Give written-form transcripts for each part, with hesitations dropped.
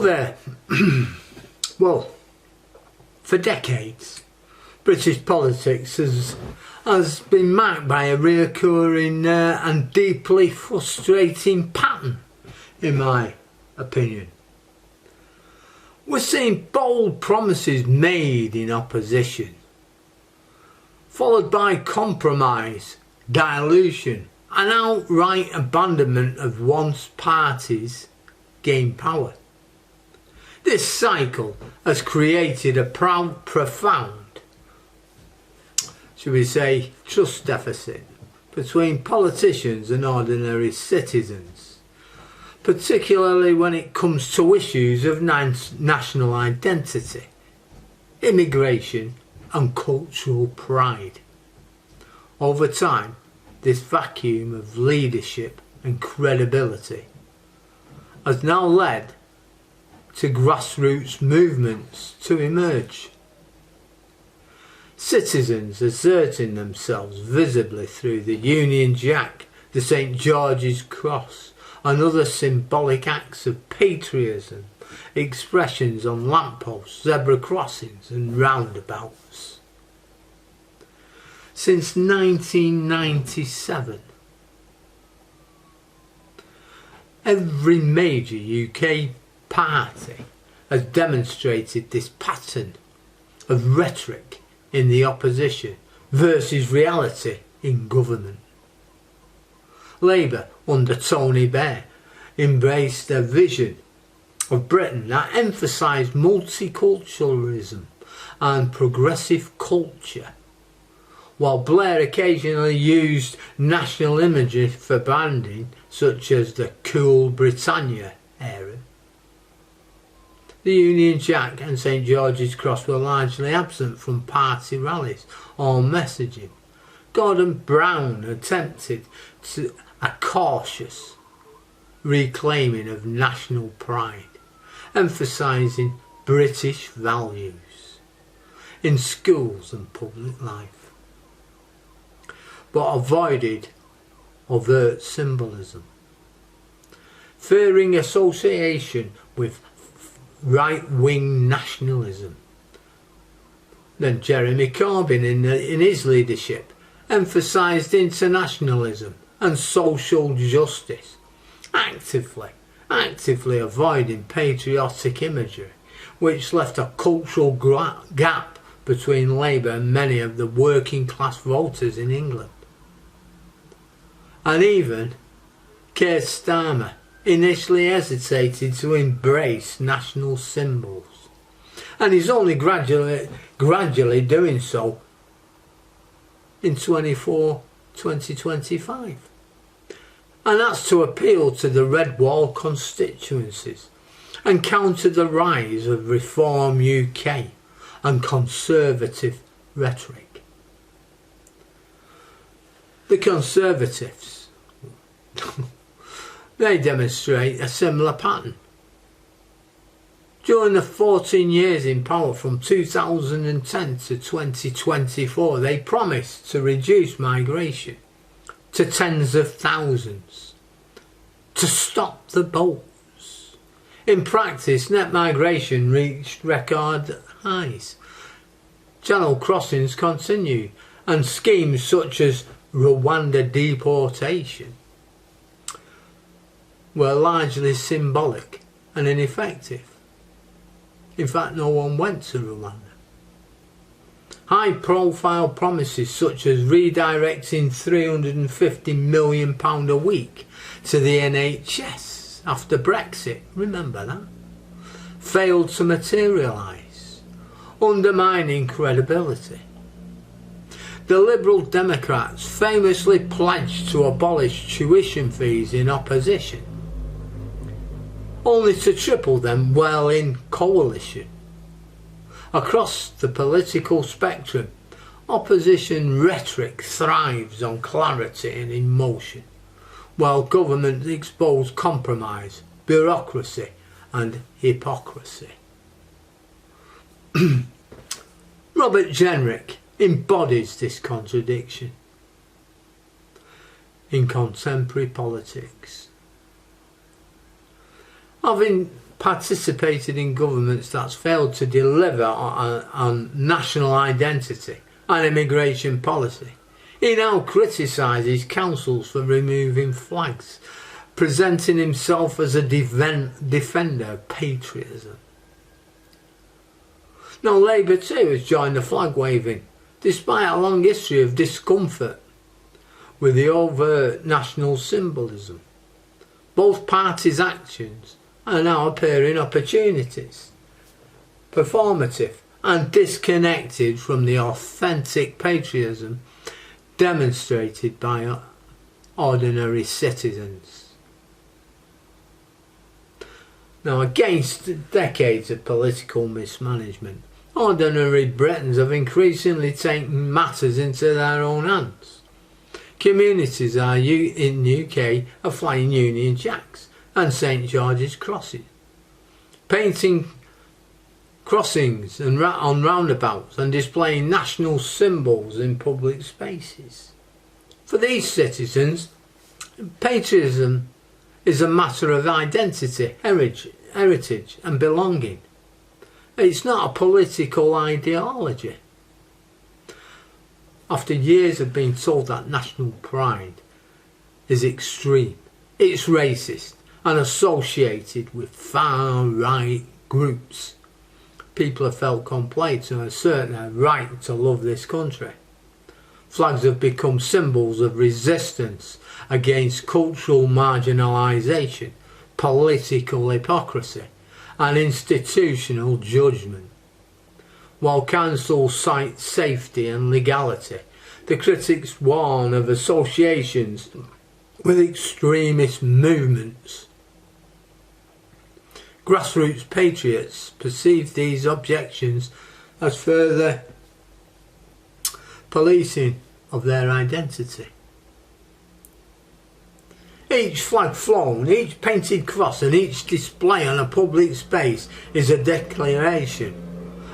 there. Well, for decades, British politics has been marked by a recurring and deeply frustrating pattern, in my opinion. We're seeing bold promises made in opposition, followed by compromise, dilution and outright abandonment of once parties gain power. This cycle has created a profound, should we say, trust deficit between politicians and ordinary citizens, particularly when it comes to issues of national identity, immigration and cultural pride. Over time, this vacuum of leadership and credibility has now led to grassroots movements to emerge. Citizens asserting themselves visibly through the Union Jack, the St George's Cross and other symbolic acts of patriotism, expressions on lampposts, zebra crossings and roundabouts. Since 1997, every major UK party has demonstrated this pattern of rhetoric in the opposition versus reality in government. Labour under Tony Blair embraced a vision of Britain that emphasised multiculturalism and progressive culture, while Blair occasionally used national imagery for branding such as the Cool Britannia era. The Union Jack and St George's Cross were largely absent from party rallies or messaging. Gordon Brown attempted a cautious reclaiming of national pride, emphasising British values in schools and public life, but avoided overt symbolism, fearing association with right-wing nationalism. Then Jeremy Corbyn in his leadership emphasised internationalism and social justice, actively avoiding patriotic imagery, which left a cultural gap between Labour and many of the working class voters in England. And even Keir Starmer initially hesitated to embrace national symbols, and he's only gradually doing so in 2025. And that's to appeal to the Red Wall constituencies and counter the rise of Reform UK and conservative rhetoric. The Conservatives, they demonstrate a similar pattern. During the 14 years in power from 2010 to 2024, they promised to reduce migration to tens of thousands, to stop the boats. In practice, net migration reached record highs. Channel crossings continued, and schemes such as Rwanda deportation were largely symbolic and ineffective. In fact, no one went to Rwanda. High-profile promises such as redirecting £350 million a week to the NHS after Brexit, remember that, failed to materialise, undermining credibility. The Liberal Democrats famously pledged to abolish tuition fees in opposition, only to triple them while in coalition. Across the political spectrum, opposition rhetoric thrives on clarity and emotion, while governments expose compromise, bureaucracy and hypocrisy. Robert Jenrick embodies this contradiction in contemporary politics. Having participated in governments that's failed to deliver on national identity and immigration policy. He now criticises councils for removing flags, presenting himself as a defender of patriotism. Now Labour too has joined the flag waving, despite a long history of discomfort with the overt national symbolism. Both parties' actions are now appearing opportunities, performative and disconnected from the authentic patriotism demonstrated by ordinary citizens. Now, against decades of political mismanagement, ordinary Britons have increasingly taken matters into their own hands. Communities in the UK are flying Union Jacks and St George's crosses, painting crossings and on roundabouts and displaying national symbols in public spaces. For these citizens, patriotism is a matter of identity, heritage and belonging. It's not a political ideology. After years of being told that national pride is extreme, it's racist and associated with far-right groups, people have felt compelled to assert their right to love this country. Flags have become symbols of resistance against cultural marginalisation, political hypocrisy and institutional judgment. While councils cite safety and legality, the critics warn of associations with extremist movements. Grassroots patriots perceive these objections as further policing of their identity. Each flag flown, each painted cross and each display on a public space is a declaration.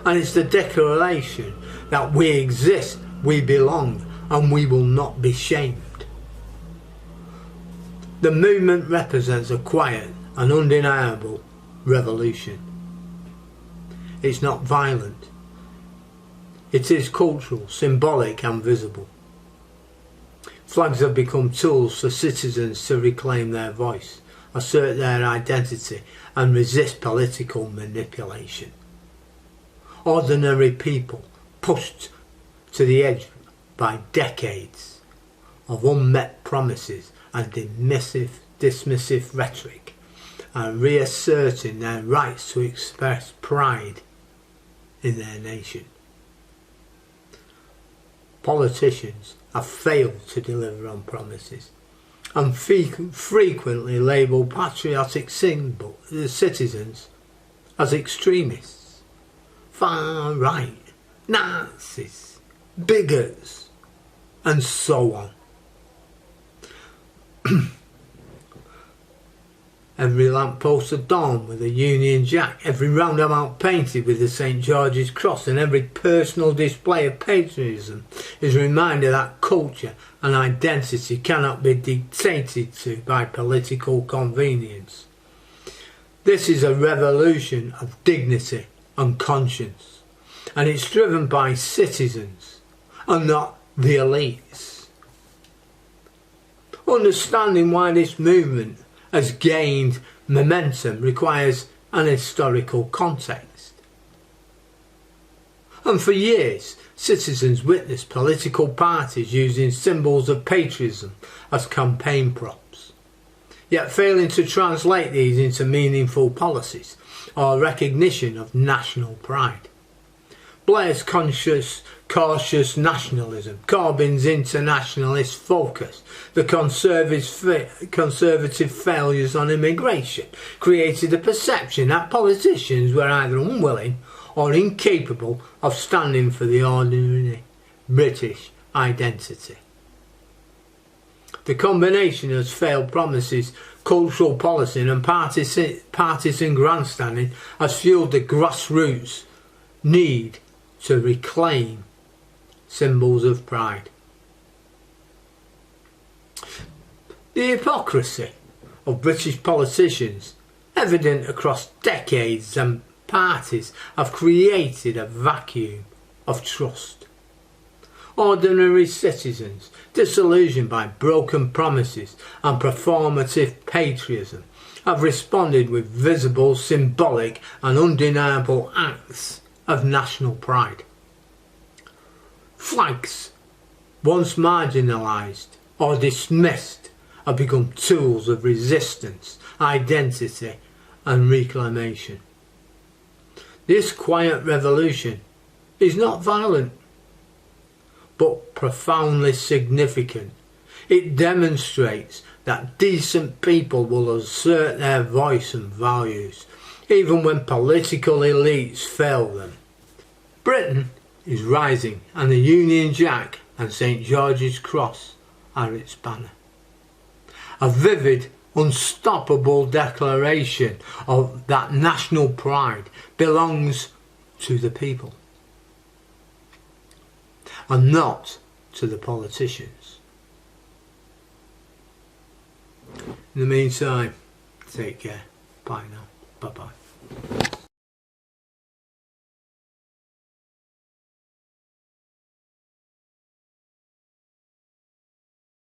And it's the declaration that we exist, we belong, and we will not be shamed. The movement represents a quiet and undeniable revolution. It's not violent. It is cultural, symbolic and visible. Flags have become tools for citizens to reclaim their voice, assert their identity and resist political manipulation. Ordinary people pushed to the edge by decades of unmet promises and dismissive rhetoric are reasserting their rights to express pride in their nation. Politicians have failed to deliver on promises and frequently label patriotic citizens as extremists, far right, Nazis, bigots, and so on. Every lamppost adorned with a Union Jack, every roundabout painted with the St George's Cross, and every personal display of patriotism is a reminder that culture and identity cannot be dictated to by political convenience. This is a revolution of dignity and conscience, and it's driven by citizens and not the elites. Understanding why this movement has gained momentum requires an historical context. And for years, citizens witnessed political parties using symbols of patriotism as campaign props, yet failing to translate these into meaningful policies or recognition of national pride. Blair's cautious nationalism, Corbyn's internationalist focus, the conservative failures on immigration created a perception that politicians were either unwilling or incapable of standing for the ordinary British identity. The combination of failed promises, cultural policy and partisan grandstanding has fueled the grassroots need to reclaim symbols of pride. The hypocrisy of British politicians evident across decades, and parties have created a vacuum of trust. Ordinary citizens, disillusioned by broken promises and performative patriotism, have responded with visible, symbolic and undeniable acts of national pride. Flags, once marginalised or dismissed, have become tools of resistance, identity and reclamation. This quiet revolution is not violent, but profoundly significant. It demonstrates that decent people will assert their voice and values, even when political elites fail them. Britain is rising, and the Union Jack and St George's Cross are its banner. A vivid, unstoppable declaration of that national pride belongs to the people, and not to the politicians. In the meantime, take care. Bye now. Bye bye.